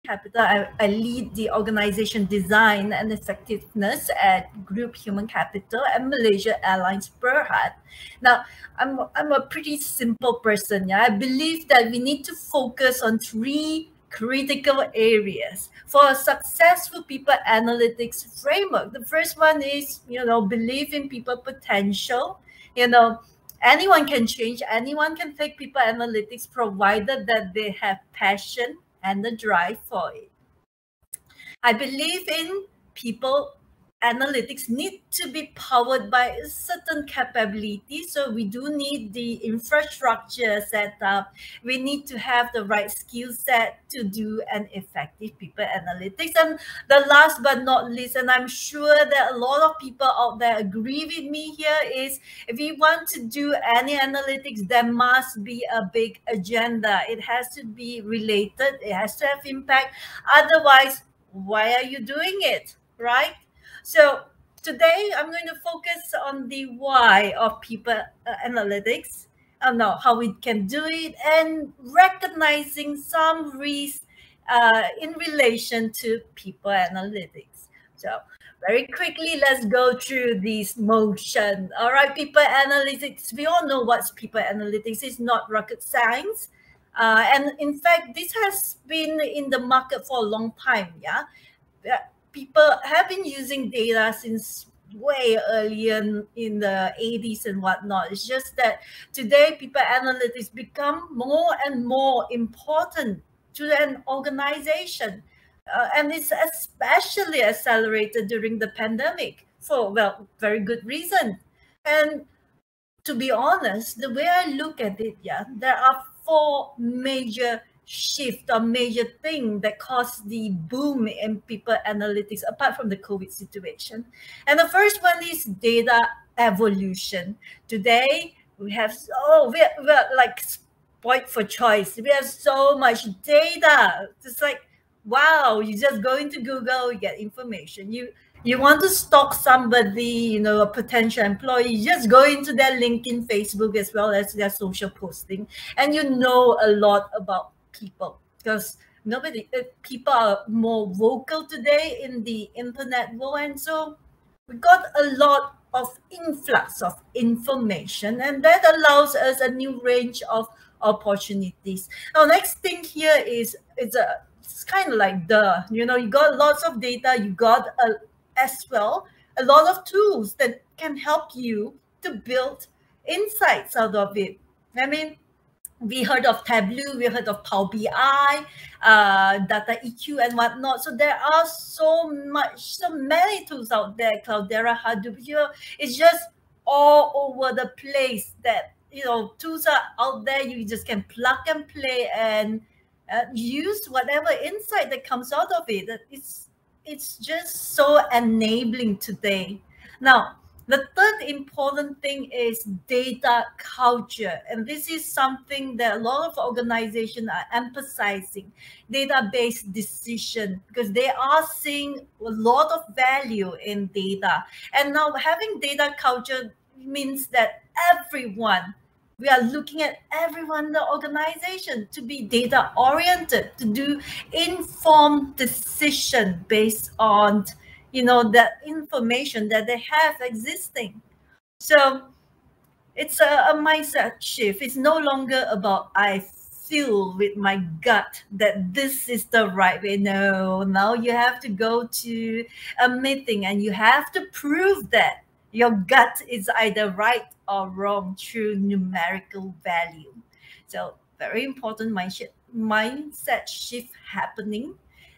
Capital. I lead the organization design and effectiveness at Group Human Capital and Malaysia Airlines Berhad. Now, I'm a pretty simple person. Yeah, I believe that we need to focus on three critical areas for a successful people analytics framework. The first one is, believe in people potential. Anyone can change, anyone can take people analytics provided that they have passion and the drive for it. I believe in people analytics need to be powered by a certain capability. So we do need the infrastructure set up. We need to have the right skill set to do an effective people analytics. And the last but not least, and I'm sure that a lot of people out there agree with me here, is if we want to do any analytics, there must be a big agenda. It has to be related. It has to have impact. Otherwise, why are you doing it, right? So today I'm going to focus on the why of people analytics, how we can do it, and recognizing some risks in relation to people analytics. So very quickly, let's go through this motion. All right, people analytics. We all know what's people analytics. It's not rocket science. And in fact, this has been in the market for a long time. Yeah, people have been using data since way earlier in the 80s and whatnot. It's just that today people analytics become more and more important to an organization. And it's especially accelerated during the pandemic for, very good reason. And to be honest, the way I look at it, there are four major shift or major thing that caused the boom in people analytics apart from the COVID situation. And the first one is data evolution. Today we have we're like spoiled for choice. We have so much data. It's like, wow, you just go into Google, you get information. You want to stalk somebody, a potential employee, you just go into their LinkedIn, Facebook, as well as their social posting, and you know a lot about people, because people are more vocal today in the internet world, and so we got a lot of influx of information, and that allows us a new range of opportunities. Now, next thing here is it's kind of like you got lots of data, you got as well a lot of tools that can help you to build insights out of it. I mean, we heard of Tableau, we heard of Power BI, Data EQ and whatnot. So there are so many tools out there, Cloudera, Hadoop, it's just all over the place that, tools are out there. You just can plug and play and use whatever insight that comes out of it. It's just so enabling today. Now, the third important thing is data culture. And this is something that a lot of organizations are emphasizing, database decision, because they are seeing a lot of value in data. And now having data culture means that we are looking at everyone in the organization to be data oriented, to do informed decision based on the information that they have existing. So it's a mindset shift. It's no longer about I feel with my gut that this is the right way. No, now you have to go to a meeting and you have to prove that your gut is either right or wrong through numerical value. So very important mindset shift happening.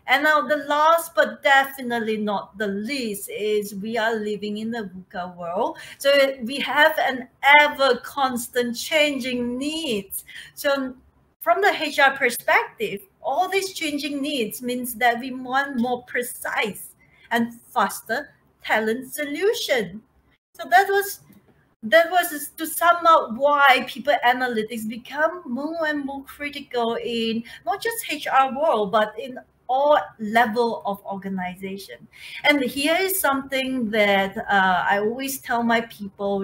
And now the last but definitely not the least is we are living in the VUCA world. So we have an ever constant changing needs. So from the HR perspective, all these changing needs means that we want more precise and faster talent solution. So that was to sum up why people analytics become more and more critical in not just HR world, but in all level of organization. And here is something that I always tell my people,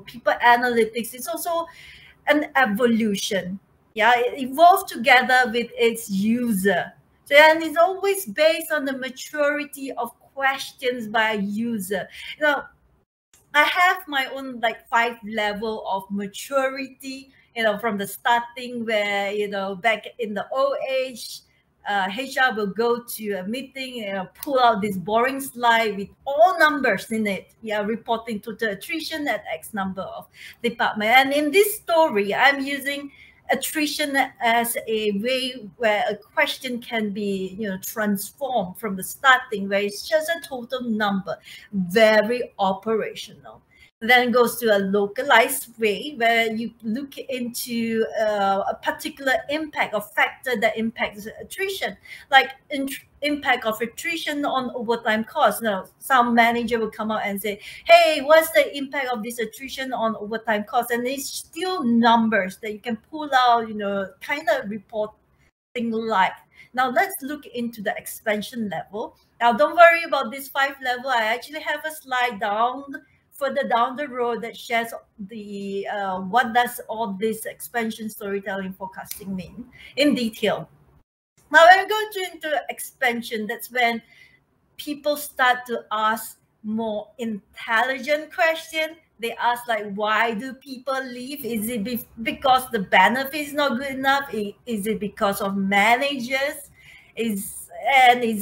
people analytics is also an evolution. Yeah, it evolved together with its user. So, and it's always based on the maturity of questions by a user. I have my own like 5 level of maturity, from the starting where, back in the old age, HR will go to a meeting, pull out this boring slide with all numbers in it. Yeah, reporting total attrition at X number of department. And in this story, I'm using attrition as a way where a question can be, transformed from the starting where it's just a total number, very operational. Then goes to a localized way where you look into a particular impact or factor that impacts attrition, like impact of attrition on overtime costs. Now, some manager will come out and say, hey, what's the impact of this attrition on overtime costs? And it's still numbers that you can pull out, kind of reporting like. Now, let's look into the expansion level. Now, don't worry about this 5 level. I actually have a slide further down the road that shares the what does all this expansion storytelling forecasting mean in detail. Now, when we go into expansion, that's when people start to ask more intelligent questions. They ask like, why do people leave? Is it because the benefit is not good enough? Is it because of managers? Is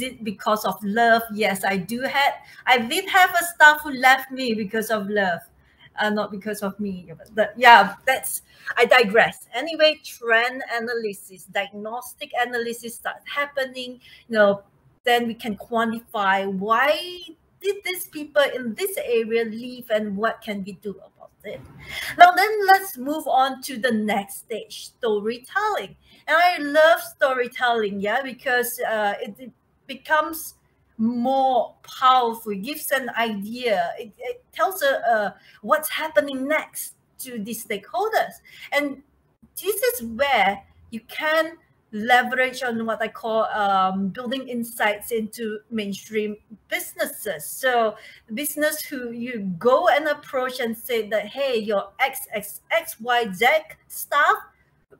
it because of love? Yes, I did have a staff who left me because of love, not because of me. But yeah, I digress. Anyway, trend analysis, diagnostic analysis starts happening. Then we can quantify why did these people in this area leave and what can we do about it. Now then, let's move on to the next stage, storytelling. And I love storytelling, because it becomes more powerful. It gives an idea. It tells what's happening next to the stakeholders. And this is where you can leverage on what I call building insights into mainstream businesses. So business who you go and approach and say that, hey, your XYZ staff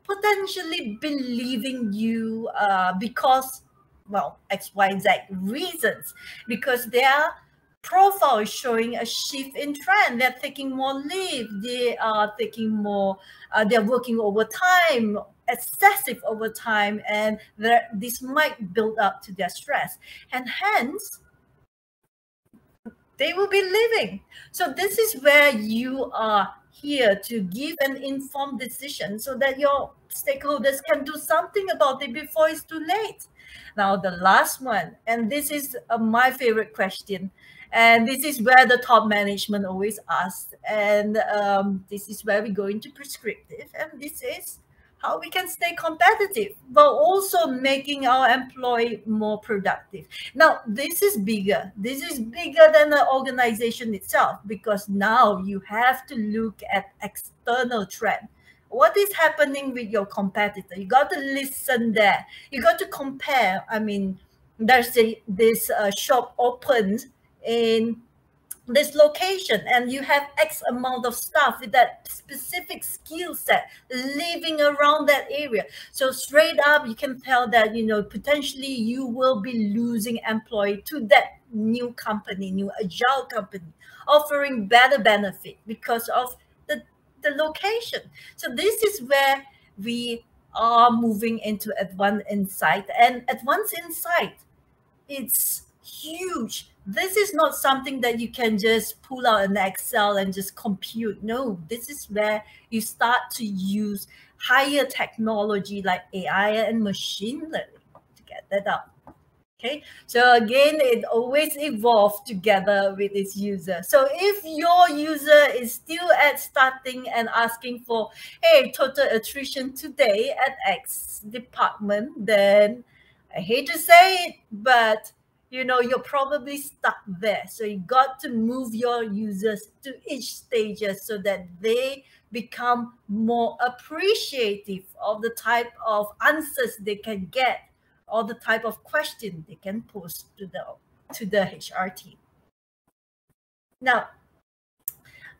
potentially believing you because, well, XYZ reasons, because their profile is showing a shift in trend. They're taking more leave. They are taking more, they're working overtime, excessive overtime, and this might build up to their stress. And hence, they will be leaving. So this is where you are here to give an informed decision so that your stakeholders can do something about it before it's too late. Now, the last one, and this is my favorite question, and this is where the top management always asks, and this is where we go into prescriptive, and this is how we can stay competitive, but also making our employee more productive. Now, this is bigger. This is bigger than the organization itself, because now you have to look at external trend. What is happening with your competitor? You got to listen there. You got to compare. I mean, there's this shop opened in this location, and you have X amount of staff with that specific skill set living around that area. So straight up, you can tell that, potentially you will be losing employee to that new company, new agile company, offering better benefit because of the location. So this is where we are moving into advanced insight, and advanced insight, it's huge. This is not something that you can just pull out an Excel and just compute. No, this is where you start to use higher technology like AI and machine learning to get that up. Okay, so again, it always evolves together with its user. So if your user is still at starting and asking for, hey, total attrition today at X department, then I hate to say it, but you're probably stuck there. So you got to move your users to each stages so that they become more appreciative of the type of answers they can get, or the type of question they can pose to the HR team. Now,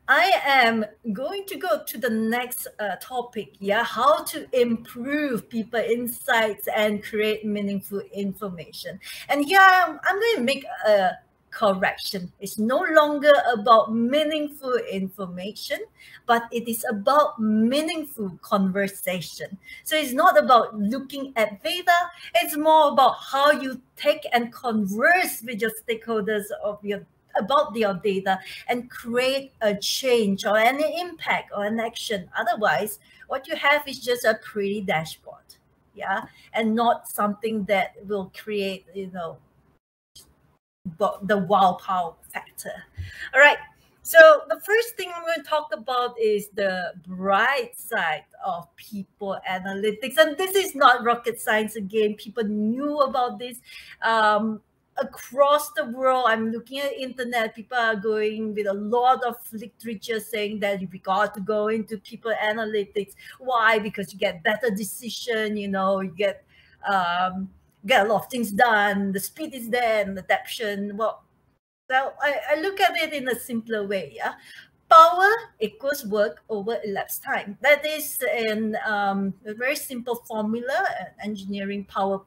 I am going to go to the next topic, yeah, how to improve people insights and create meaningful information. And here I'm going to make a correction. It's no longer about meaningful information, but it is about meaningful conversation. So it's not about looking at data, it's more about how you take and converse with your stakeholders of your about your data and create a change or any impact or an action. Otherwise, what you have is just a pretty dashboard, yeah, and not something that will create, the wow power factor. All right. So the first thing I'm going to talk about is the bright side of people analytics. And this is not rocket science again. People knew about this. Across the world, I'm looking at internet, people are going with a lot of literature saying that we got to go into people analytics. Why? Because you get better decision, you get a lot of things done, the speed is there and adaptation. Well, I look at it in a simpler way. Yeah, power equals work over elapsed time. That is a very simple formula, an engineering power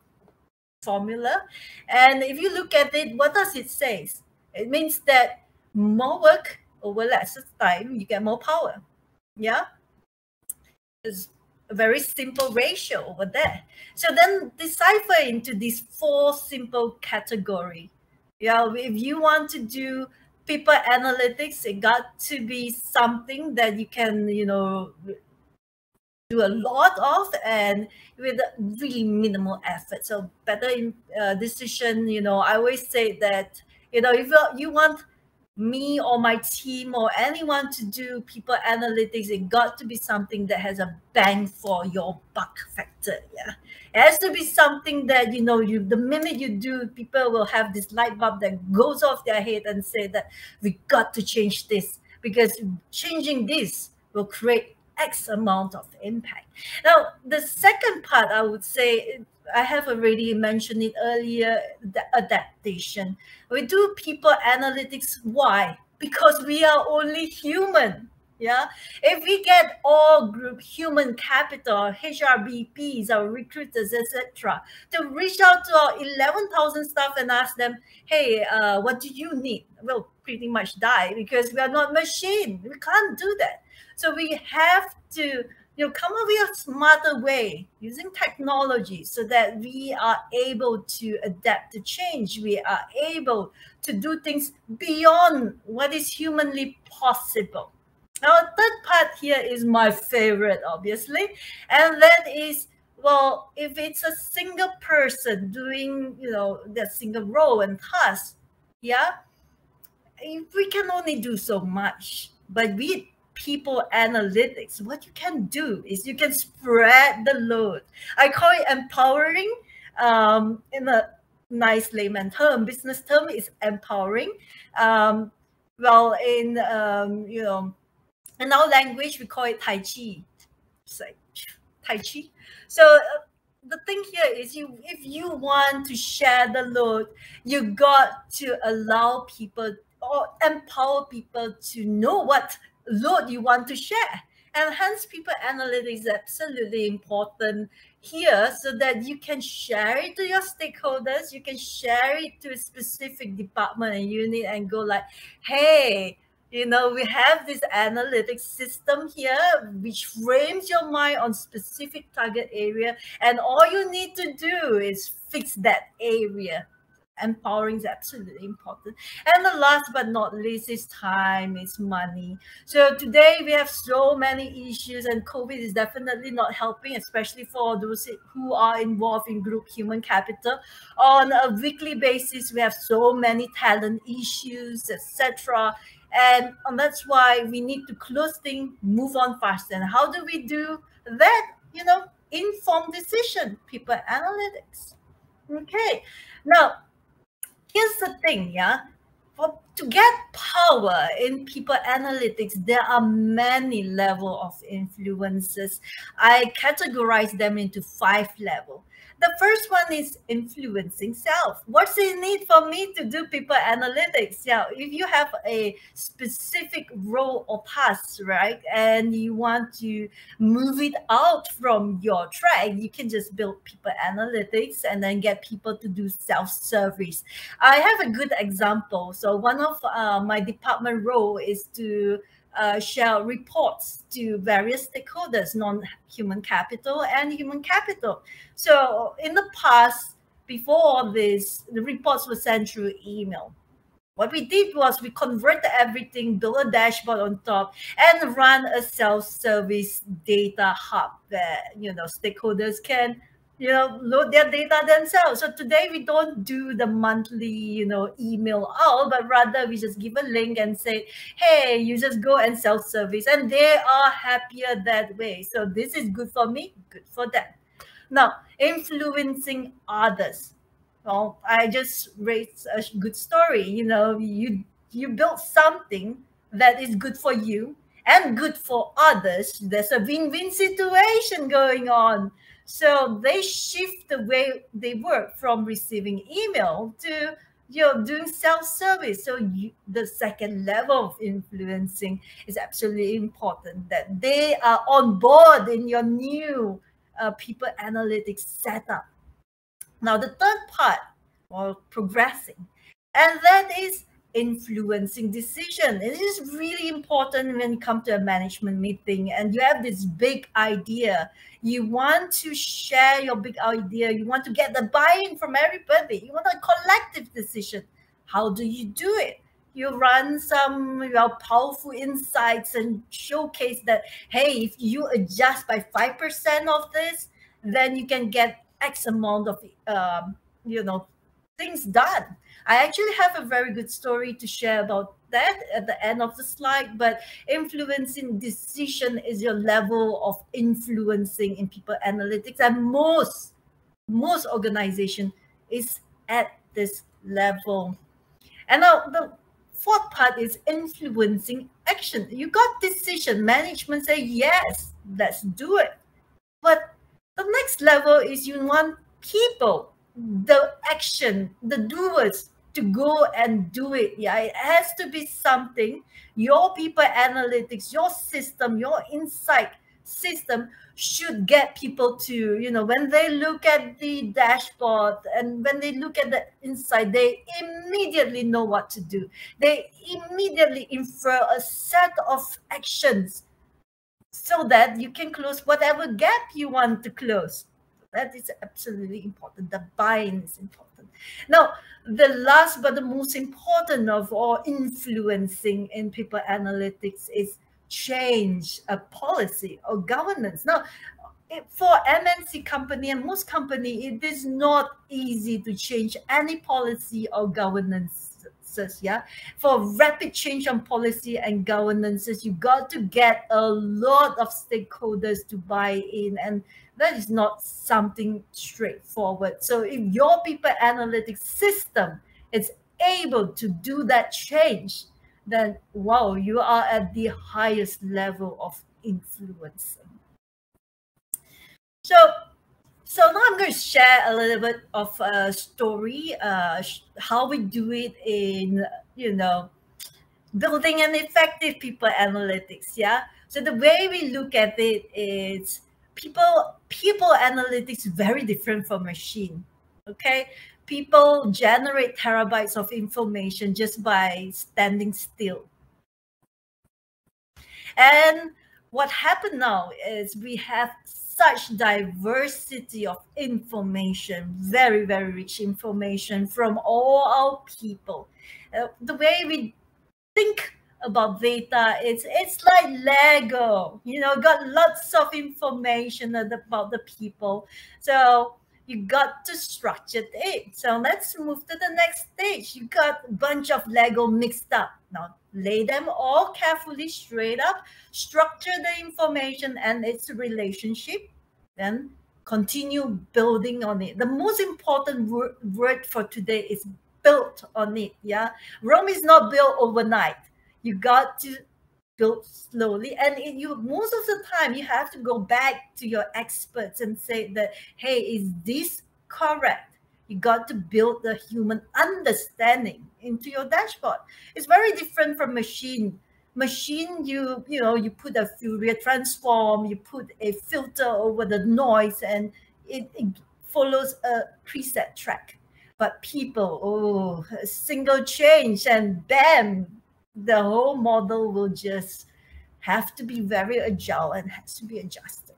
formula. And if you look at it, what does it say? It means that more work over less time, you get more power. Yeah, it's a very simple ratio over there. So then decipher into these 4 simple categories. Yeah, if you want to do people analytics, it got to be something that you can, do a lot of and with really minimal effort. So better decision, I always say that, if you want me or my team or anyone to do people analytics, it got to be something that has a bang for your buck factor. Yeah, it has to be something that you the minute you do, people will have this light bulb that goes off their head and say that we got to change this, because changing this will create X amount of impact. Now, the second part, I would say, I have already mentioned it earlier, the adaptation. We do people analytics. Why? Because we are only human. Yeah. If we get all group human capital, HRBPs, our recruiters, etc., to reach out to our 11,000 staff and ask them, hey, what do you need? We'll pretty much die, because we are not machine. We can't do that. So we have to come up with a smarter way using technology so that we are able to adapt to change. We are able to do things beyond what is humanly possible. Now, the third part here is my favorite, obviously, and that is, well, if it's a single person doing, their single role and task, yeah, we can only do so much. But with people analytics, what you can do is you can spread the load. I call it empowering. In a nice layman term, business term is empowering. Well, in in our language, we call it Tai Chi. It's like Tai Chi. So the thing here is, if you want to share the load, you got to allow people or empower people to know what load you want to share. And hence, people analytics is absolutely important here, so that you can share it to your stakeholders, you can share it to a specific department and unit and go like, hey, we have this analytics system here which frames your mind on specific target area, and all you need to do is fix that area. Empowering is absolutely important. And the last but not least is time, is money. So today we have so many issues, and COVID is definitely not helping, especially for those who are involved in group human capital. On a weekly basis, we have so many talent issues, etc. And that's why we need to close things, move on fast. And how do we do that? Informed decision, people analytics. Okay. Now, here's the thing, yeah. To get power in people analytics, there are many levels of influences. I categorize them into 5 levels. The first one is influencing self. What's in it for me to do people analytics? Yeah, if you have a specific role or task, right, and you want to move it out from your track, you can just build people analytics and then get people to do self-service. I have a good example. So one of my department role is to share reports to various stakeholders, non-human capital and human capital. So in the past, before all this, the reports were sent through email. What we did was we converted everything, built a dashboard on top, and run a self-service data hub where stakeholders can load their data themselves. So today we don't do the monthly email out, but rather we just give a link and say, hey, you just go and self-service, and they are happier that way. So this is good for me, good for them. Now, influencing others. Well, I just raised a good story. You build something that is good for you and good for others. There's a win-win situation going on. So they shift the way they work from receiving email to doing self-service. So the second level of influencing is absolutely important, that they are on board in your new people analytics setup. Now, the third part, or progressing, and that is influencing decision. It is really important when you come to a management meeting and you have this big idea. You want to share your big idea. You want to get the buy-in from everybody. You want a collective decision. How do you do it? You run some powerful insights and showcase that, hey, if you adjust by 5% of this, then you can get X amount of things done. I actually have a very good story to share about that at the end of the slide, but influencing decision is your level of influencing in people analytics, and most organization is at this level. And now the fourth part is influencing action. You got decision, management say yes, let's do it. But the next level is you want people, the action, the doers, to go and do it. Yeah, it has to be something. Your people analytics, your system, your insight system should get people to, when they look at the dashboard and when they look at the insight, they immediately know what to do. They immediately infer a set of actions so that you can close whatever gap you want to close. That is absolutely important. The buy-in is important. Now, the last but the most important of all influencing in people analytics is change a policy or governance. Now, for MNC company and most company, it is not easy to change any policy or governance. Yeah, for rapid change on policy and governances, you got to get a lot of stakeholders to buy in, and that is not something straightforward. So if your people analytics system is able to do that change, then wow, you are at the highest level of influence. So now I'm going to share a little bit of a story, how we do it in, building an effective people analytics. Yeah. So the way we look at it is people analytics very different from machine. Okay. People generate terabytes of information just by standing still. And what happened now is we have such diversity of information, very, very rich information from all our people. The way we think about data, it's like Lego, got lots of information about the people. So you got to structure it. So let's move to the next stage. You got a bunch of Lego mixed up. Now lay them all carefully straight up, structure the information and its relationship, then continue building on it. The most important word for today is built on it. Yeah, Rome is not built overnight. You got to build slowly, and most of the time you have to go back to your experts and say that, hey, is this correct. You got to build the human understanding into your dashboard. It's very different from machine. Machine, you put a Fourier transform, you put a filter over the noise, and it follows a preset track. But people, a single change and bam, the whole model will just have to be very agile and has to be adjusted.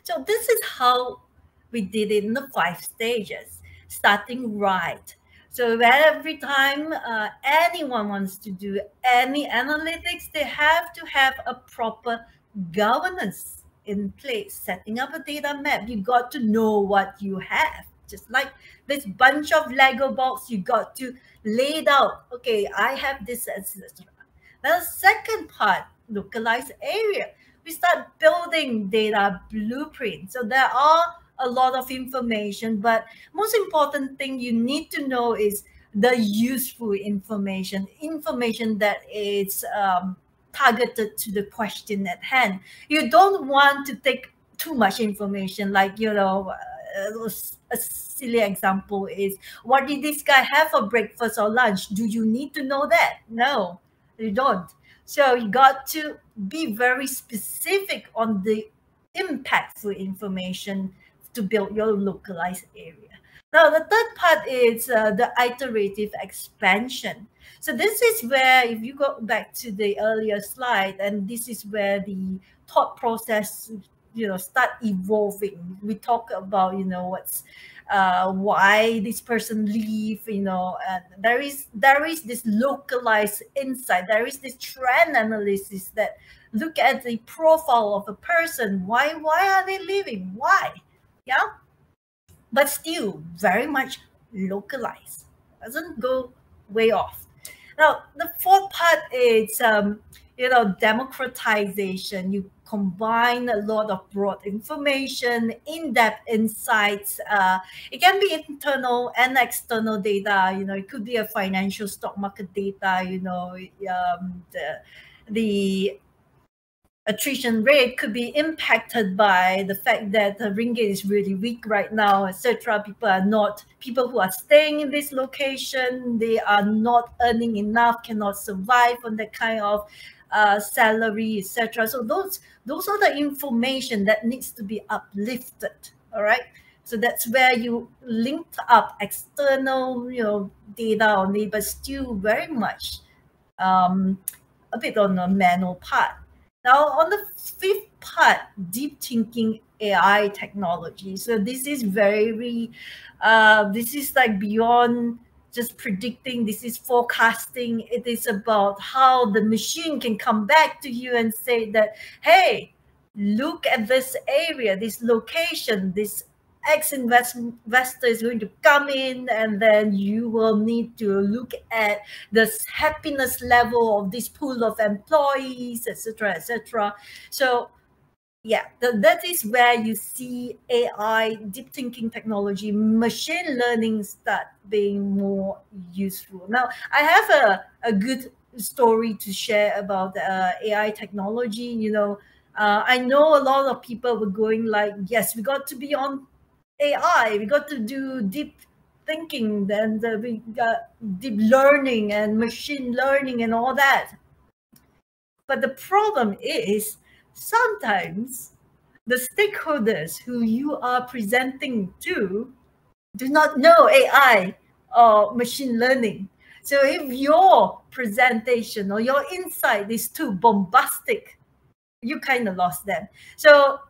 So this is how we did it in the 5 stages, starting right. So every time anyone wants to do any analytics, they have to have a proper governance in place. Setting up a data map, you got to know what you have. Just like this bunch of Lego blocks, you got to lay it out. Okay, I have this, etc. The second part, localized area. We start building data blueprints. So there are a lot of information, but most important thing you need to know is the useful information that is targeted to the question at hand. You don't want to take too much information, like, a silly example is, what did this guy have for breakfast or lunch? Do you need to know that? No, you don't. So you got to be very specific on the impactful information to build your localized area. Now, the third part is the iterative expansion. So this is where, if you go back to the earlier slide, and this is where the thought process, start evolving. We talk about, what's why this person leave, and there is this localized insight. There is this trend analysis that look at the profile of a person. Why are they leaving? Why? Yeah, but still very much localized. Doesn't go way off. Now, the fourth part is, democratization. You combine a lot of broad information, in-depth insights. It can be internal and external data. It could be a financial stock market data. The attrition rate could be impacted by the fact that the ringgit is really weak right now, etc. People who are staying in this location, they are not earning enough, cannot survive on that kind of salary, etc. So those are the information that needs to be uplifted. All right. So that's where you linked up external, data on it, but still very much a bit on the manual part. Now, on the fifth part, deep thinking AI technology. So this is this is like beyond just predicting. This is forecasting. It is about how the machine can come back to you and say that, hey, look at this area, this location, this X investor is going to come in, and then you will need to look at the happiness level of this pool of employees, etc., etc. So yeah, that is where you see AI, deep thinking technology, machine learning start being more useful. Now, I have a good story to share about AI technology. I know a lot of people were going like, yes, we got to be on AI, we got to do deep thinking, then we got deep learning and machine learning and all that. But the problem is, sometimes the stakeholders who you are presenting to do not know AI or machine learning. So if your presentation or your insight is too bombastic, you kind of lost them. So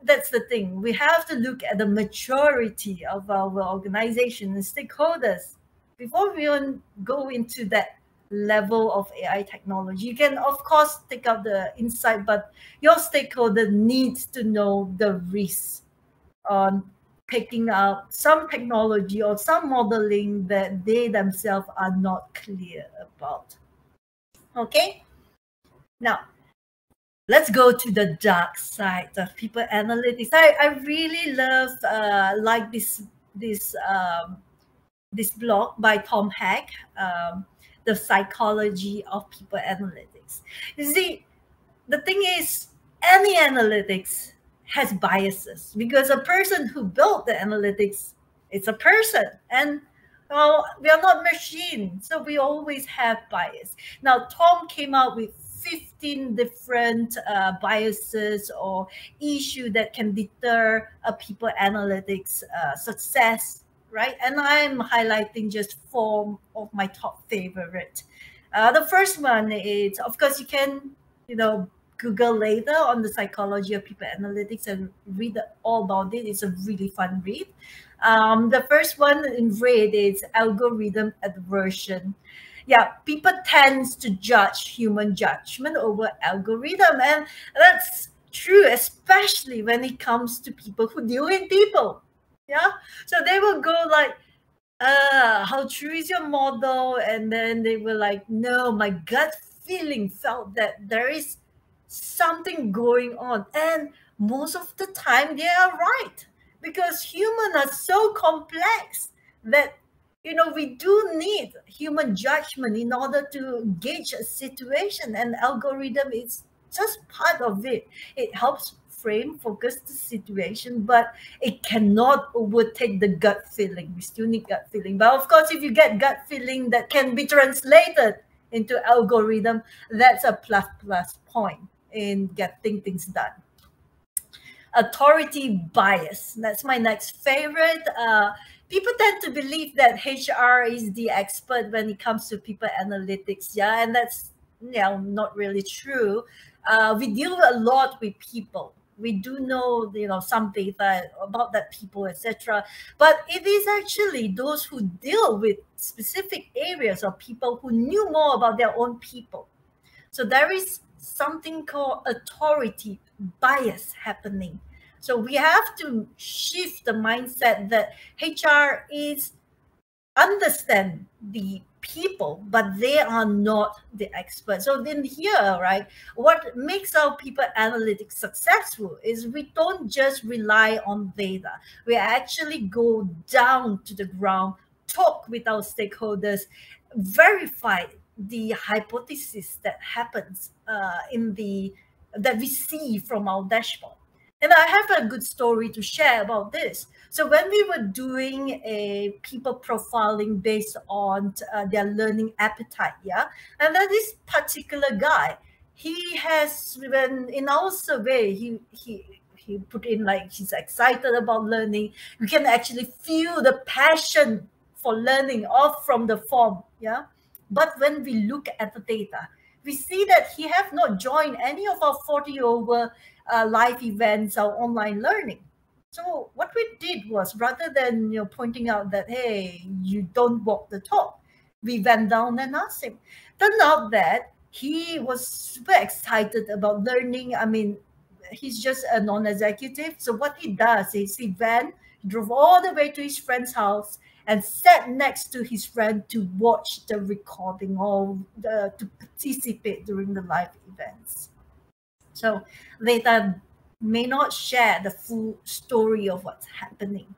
that's the thing. We have to look at the maturity of our organization and stakeholders before we even go into that level of AI technology. You can, of course, take out the insight, but your stakeholder needs to know the risks on picking out some technology or some modeling that they themselves are not clear about. Okay? Now, let's go to the dark side of people analytics. I really love like this blog by Tom Hack, The Psychology of People Analytics. You see, the thing is, any analytics has biases, because a person who built the analytics, it's a person, and well, we are not machines, so we always have bias. Now, Tom came out with 15 different biases or issue that can deter a people analytics success, right? And I'm highlighting just 4 of my top favorite. The first one is, of course, you can, Google later on the psychology of people analytics and read all about it. It's a really fun read. The first one in red is algorithm aversion. Yeah, people tends to judge human judgment over algorithm, and that's true, especially when it comes to people who deal with people. Yeah, so they will go like, how true is your model? And then they were like, no, my gut feeling felt that there is something going on. And most of the time they are right, because humans are so complex that, we do need human judgment in order to gauge a situation, and algorithm is just part of it. It helps frame, focus the situation, but it cannot overtake the gut feeling. We still need gut feeling. But of course, if you get gut feeling that can be translated into algorithm, that's a plus point in getting things done. Authority bias. That's my next favorite. People tend to believe that HR is the expert when it comes to people analytics. Yeah, and that's not really true. We deal a lot with people. We do know, some data about that people, etc. But it is actually those who deal with specific areas of people who knew more about their own people. So there is something called authority bias happening. So we have to shift the mindset that HR is understand the people, but they are not the experts. So then here, right, what makes our people analytics successful is we don't just rely on data. We actually go down to the ground, talk with our stakeholders, verify the hypothesis that happens that we see from our dashboard. And I have a good story to share about this. So when we were doing a people profiling based on their learning appetite, yeah, and then this particular guy, he has, when in our survey, he put in like he's excited about learning. You can actually feel the passion for learning off from the form, yeah. But when we look at the data, we see that he have not joined any of our 40 over live events or online learning. So what we did was, rather than pointing out that, hey, you don't walk the talk, we went down and asked him. Turned out that he was super excited about learning. I mean, he's just a non-executive. So what he does is he drove all the way to his friend's house and sat next to his friend to watch the recording or to participate during the live events. So data may not share the full story of what's happening.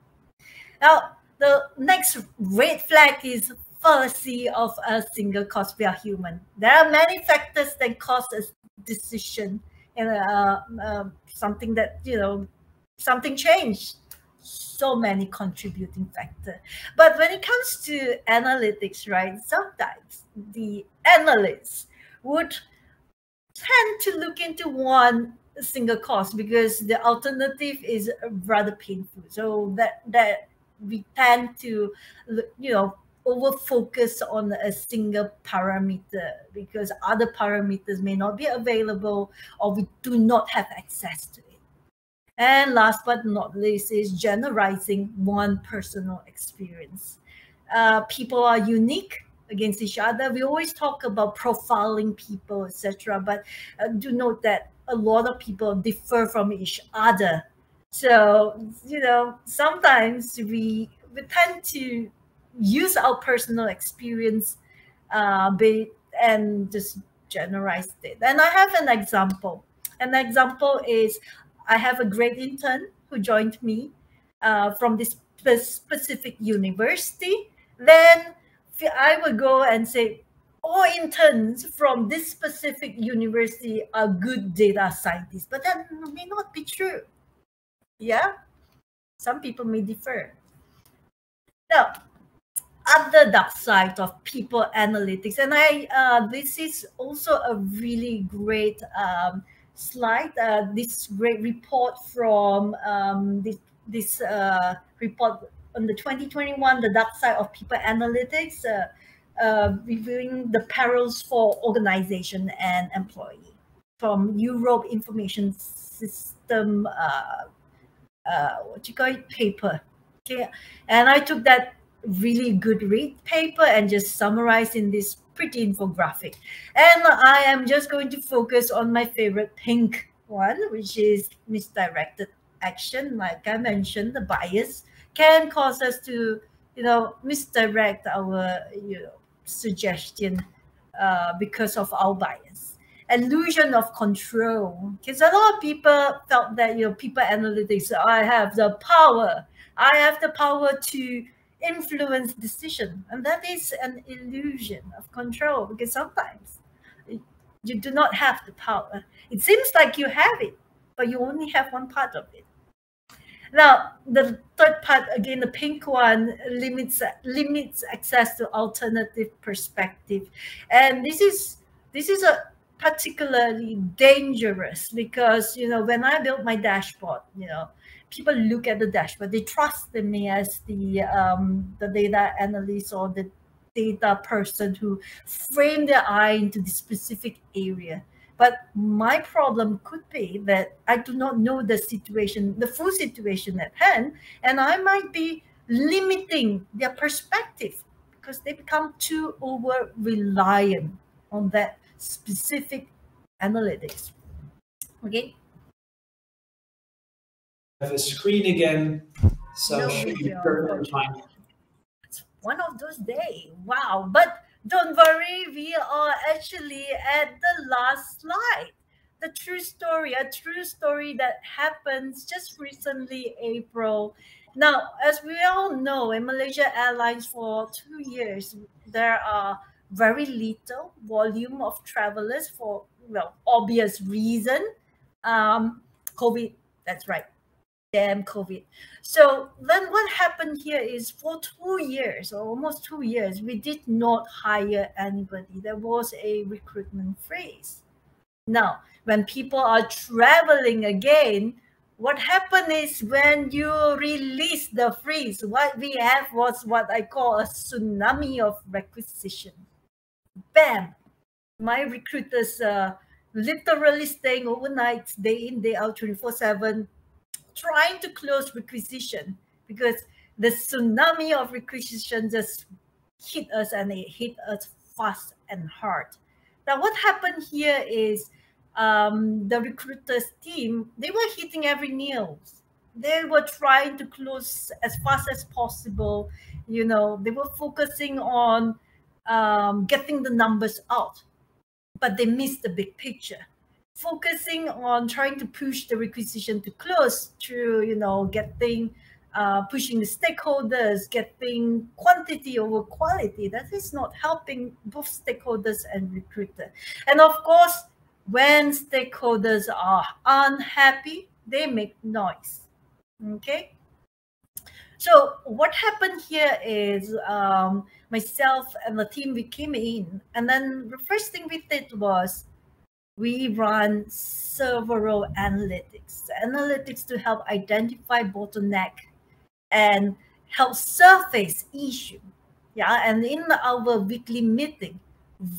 Now, the next red flag is fallacy of a single cause. We are human. There are many factors that cause a decision, and something that, something changed. So many contributing factors. But when it comes to analytics, right, sometimes the analysts would tend to look into one single cause because the alternative is rather painful. So that we tend to, over focus on a single parameter because other parameters may not be available or we do not have access to it. And last but not least is generalizing one personal experience. People are unique against each other. We always talk about profiling people, etc. But do note that a lot of people differ from each other. So, sometimes we tend to use our personal experience and just generalize it. And I have an example. An example is I have a great intern who joined me from this specific university. Then I would go and say, all interns from this specific university are good data scientists, but that may not be true. Yeah, some people may differ. Now, other dark side of people analytics, and this is also a really great slide. This great report from this report on the 2021, the dark side of people analytics, reviewing the perils for organization and employee from Europe Information System, what you call it, paper. Okay, and I took that really good read paper and just summarized in this pretty infographic. And I am just going to focus on my favorite pink one, which is misdirected action. Like I mentioned, the bias can cause us to, misdirect our, suggestion because of our bias. Illusion of control, because a lot of people felt that, people analytics, I have the power to influence decision, and that is an illusion of control, because sometimes you do not have the power. It seems like you have it, but you only have one part of it. Now, the third part, again, the pink one, limits access to alternative perspective, and this is a particularly dangerous, because when I built my dashboard, people look at the dashboard, they trust me as the data analyst or the data person who frame their eye into the specific area. But my problem could be that I do not know the situation, the full situation at hand, and I might be limiting their perspective because they become too over reliant on that specific analytics. Okay. Have a screen again, so No should be video, perfect time. It's one of those days. Wow. But don't worry, we are actually at the last slide. The true story, a true story that happens just recently, April. Now, as we all know, in Malaysia Airlines for 2 years, there are very little volume of travelers for, obvious reason. COVID, that's right. Damn COVID. So then what happened here is, for 2 years, or almost 2 years, we did not hire anybody. There was a recruitment freeze. Now, when people are traveling again, what happened is, when you release the freeze, what we have was what I call a tsunami of requisition. Bam! My recruiters literally staying overnight, day in, day out, 24/7, trying to close requisition, because the tsunami of requisition just hit us, and it hit us fast and hard. Now, what happened here is, the recruiters team, they were hitting every nail. They were trying to close as fast as possible. They were focusing on getting the numbers out, but they missed the big picture, focusing on trying to push the requisition to close through, getting, pushing the stakeholders, getting quantity over quality. That is not helping both stakeholders and recruiter. And of course, when stakeholders are unhappy, they make noise. Okay. So what happened here is, myself and the team, we came in, and then the first thing we did was, we run several analytics to help identify bottleneck and help surface issue. Yeah, and in our weekly meeting,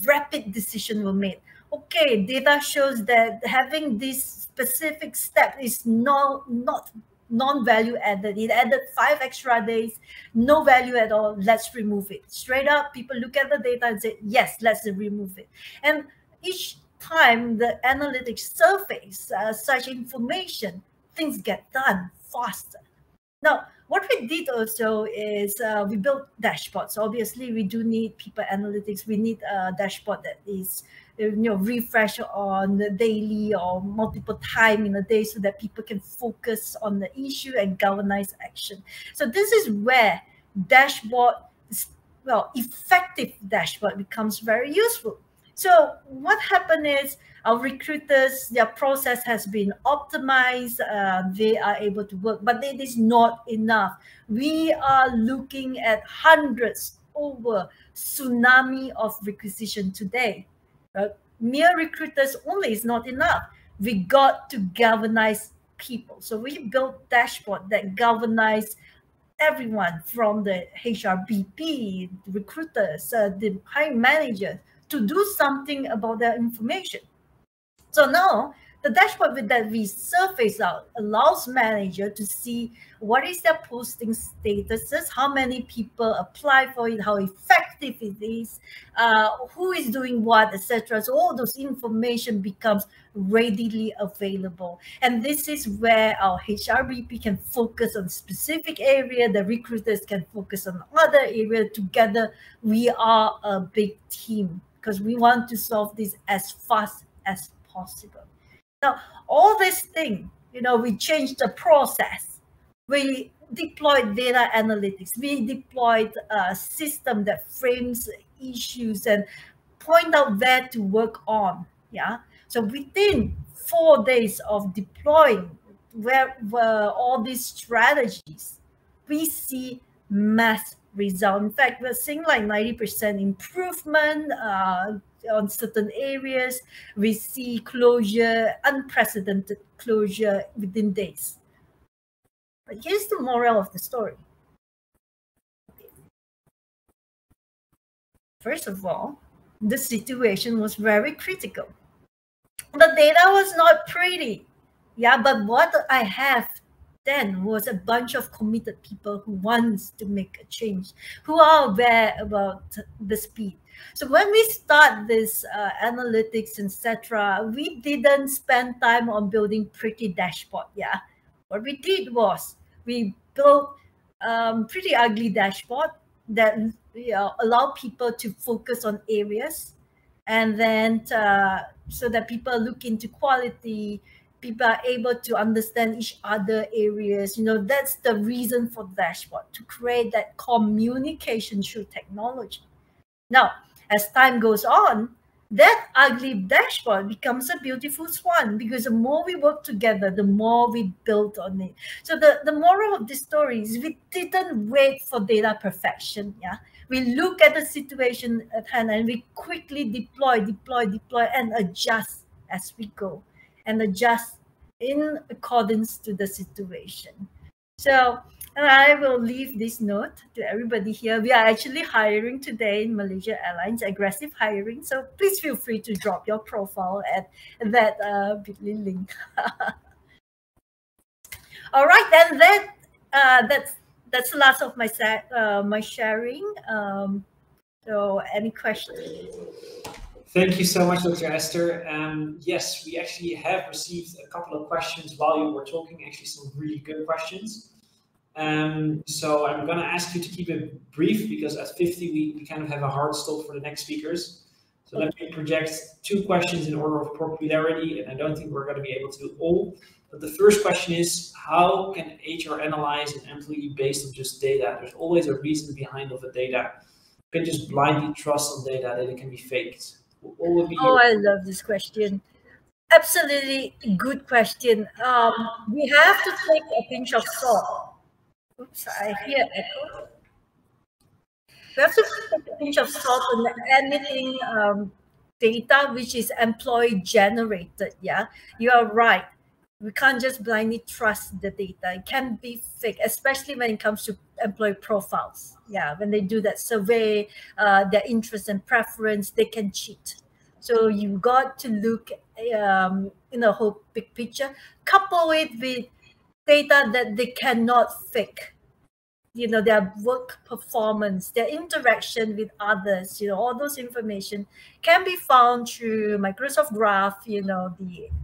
rapid decisions were made. Okay, data shows that having this specific step is not non-value added. It added 5 extra days, no value at all. Let's remove it. Straight up, people look at the data and say, yes, let's remove it. And each time the analytics surface such information, things get done faster. Now, what we did also is, we built dashboards. Obviously, we do need people analytics. We need a dashboard that is, refresh on the daily or multiple time in a day, so that people can focus on the issue and galvanize action. So this is where dashboard, effective dashboard becomes very useful. So what happened is our recruiters, their process has been optimized. They are able to work, but it is not enough. We are looking at hundreds over tsunami of requisition today. Mere recruiters only is not enough. We got to galvanize people. So we built dashboard that galvanize everyone from the HRBP, recruiters, the hiring managers, to do something about their information. So now the dashboard that we surface out allows manager to see what is their posting statuses, how many people apply for it, how effective it is, who is doing what, etc. So all those information becomes readily available. And this is where our HRBP can focus on specific area, the recruiters can focus on other area. Together, we are a big team because we want to solve this as fast as possible. Now, all this thing, we changed the process. We deployed data analytics. We deployed a system that frames issues and point out where to work on. Yeah. So within 4 days of deploying where all these strategies, we see mass result. In fact, we're seeing like 90% improvement on certain areas. We see closure, unprecedented closure within days. But here's the moral of the story. First of all, the situation was very critical. The data was not pretty. Yeah, but what I have then was a bunch of committed people who wants to make a change, who are aware about the speed. So when we start this analytics, etc., we didn't spend time on building pretty dashboard. Yeah, what we did was we built pretty ugly dashboard that allow people to focus on areas, and then so that people look into quality, people are able to understand each other areas. That's the reason for the dashboard, to create that communication through technology. Now, as time goes on, that ugly dashboard becomes a beautiful swan, because the more we work together, the more we build on it. So the moral of this story is we didn't wait for data perfection. Yeah, we look at the situation at hand and we quickly deploy, and adjust as we go, and adjust in accordance to the situation. So I will leave this note to everybody here. We are actually hiring today in Malaysia Airlines, aggressive hiring. So please feel free to drop your profile at that bit.ly link. All right, then that's the last of my my sharing. So any questions? Thank you so much, Dr. Esther. Yes, we actually have received a couple of questions while you were talking, actually some really good questions. So I'm going to ask you to keep it brief, because at 50, we kind of have a hard stop for the next speakers. So let me project 2 questions in order of popularity, and I don't think we're going to be able to do all. But the first question is, how can HR analyze an employee based on just data? There's always a reason behind of the data. You can just blindly trust on data that it can be faked. I love this question. Absolutely good question. We have to take a pinch of salt. Oops, I hear echo. We have to take a pinch of salt on anything data which is employee generated. Yeah, you are right. We can't just blindly trust the data. It can be fake, especially when it comes to employee profiles. Yeah, when they do that survey, their interest and preference, they can cheat. So you got to look in the whole big picture, couple it with data that they cannot fake. Their work performance, their interaction with others, all those information can be found through Microsoft Graph, the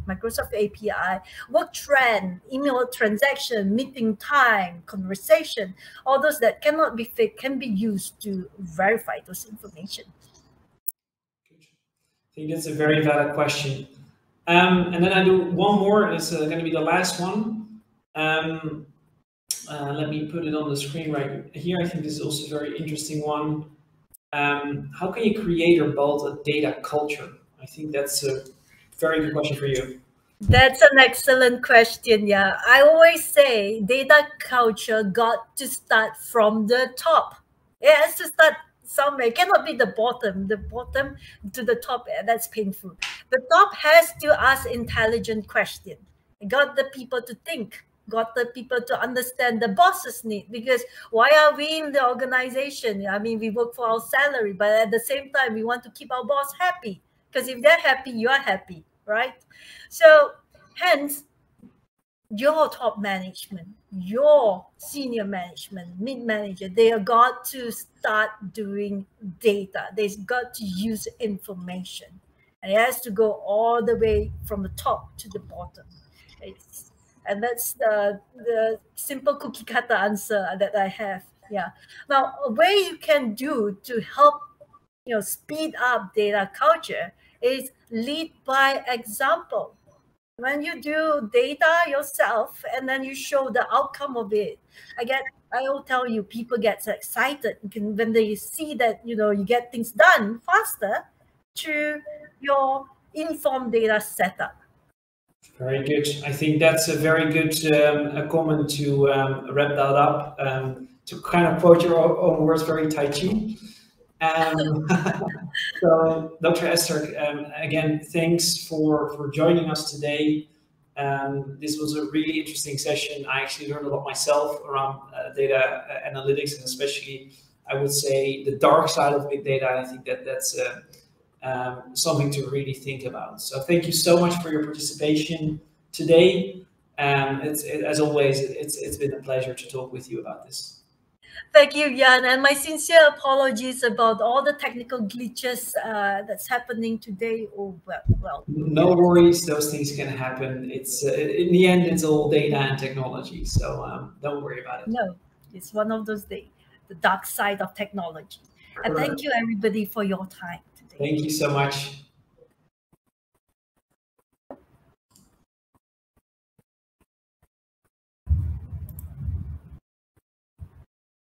Microsoft API, work trend, email transaction, meeting time, conversation, all those that cannot be fake can be used to verify those information. I think that's a very valid question. And then I do one more. It's going to be the last one. Let me put it on the screen right here. I think this is also a very interesting one. how can you create or build a data culture? I think that's a very good question for you. That's an excellent question. Yeah, I always say data culture got to start from the top. It has to start somewhere. It cannot be the bottom. The bottom to the top, that's painful. The top has to ask intelligent questions. Got the people to think. Got the people to understand the boss's need. Because why are we in the organization? I mean, we work for our salary, but at the same time, we want to keep our boss happy. Because if they're happy, you are happy, right? So hence, your top management, your senior management, mid-manager, they have got to start doing data. They've got to use information. And it has to go all the way from the top to the bottom. And that's the simple cookie cutter answer that I have. Yeah. Now, a way you can do to help speed up data culture is lead by example. When you do data yourself and then you show the outcome of it, I will tell you, people get excited when they see that you get things done faster through your informed data setup. Very good. I think that's a very good comment to wrap that up. To kind of quote your own words, very Tai Chi. So, Dr. Esther, again, thanks for joining us today. This was a really interesting session. I actually learned a lot myself around data analytics, and especially, I would say, the dark side of big data. I think that's something to really think about. So thank you so much for your participation today. As always, it's been a pleasure to talk with you about this. Thank you, Jan, and my sincere apologies about all the technical glitches that's happening today. Oh, well. No worries, those things can happen. It's in the end, it's all data and technology, so don't worry about it. No, it's one of those days, the dark side of technology. And thank you, everybody, for your time today. Thank you so much.